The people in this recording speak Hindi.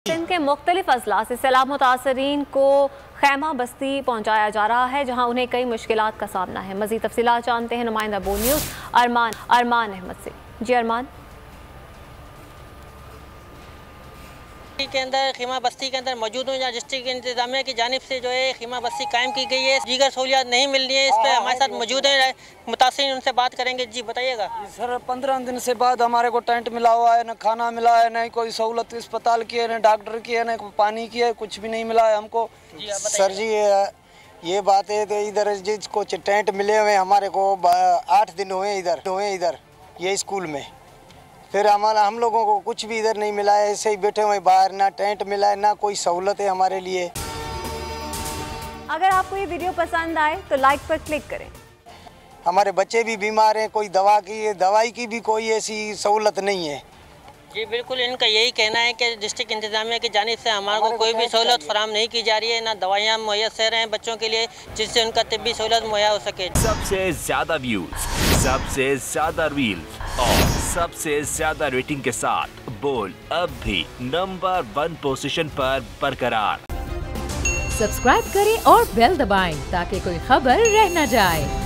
सिंध के मुख्तलिफ अजला से सैलाब मुतासरीन को खैमा बस्ती पहुँचाया जा रहा है, जहाँ उन्हें कई मुश्किलात का सामना है। मज़ीद तफसीलात जानते हैं नुमाइंदा बो न्यूज़ अरमान अहमद से। जी अरमान। के अंदर खीमा बस्ती के अंदर मौजूद हूँ, जहाँ डिस्ट्रिक्ट इंतजामिया की जानिब से जो है खीमा बस्ती कायम की गई है। दीगर सहूलियात नहीं मिल रही है, इस पर हमारे साथ मौजूद है मुतासिरीन, उनसे बात करेंगे। जी बताइएगा। सर 15 दिन से बाद हमारे को टेंट मिला हुआ है, न खाना मिला है, न कोई सहूलत अस्पताल की है, न डॉक्टर की है, न पानी की है, कुछ भी नहीं मिला है हमको। सर जी ये बात है, तो इधर जिसको टेंट मिले हुए हमारे को 8 दिन हुए इधर ये स्कूल में, फिर हम लोगों को कुछ भी इधर नहीं मिला है, ऐसे ही बैठे हुए बाहर, ना टेंट मिला है, ना कोई सहूलत है हमारे लिए। अगर आपको ये वीडियो पसंद आए तो लाइक पर क्लिक करें। हमारे बच्चे भी बीमार हैं, कोई दवाई की भी कोई ऐसी सहूलत नहीं है। जी बिल्कुल, इनका यही कहना है कि डिस्ट्रिक्ट इंतजामिया की जानिब से हमारे को कोई भी सहूलत फराहम नहीं की जा रही है, ना दवाइयाँ मुयस्सर हैं बच्चों के लिए जिससे उनका तिब्बी सहूलत मुहैया हो सके। सबसे ज्यादा व्यूज, सबसे ज्यादा रील्स और सबसे ज्यादा रेटिंग के साथ बोल अब भी नंबर 1 पोजीशन पर बरकरार। सब्सक्राइब करें और बेल दबाएं ताकि कोई खबर रह न जाए।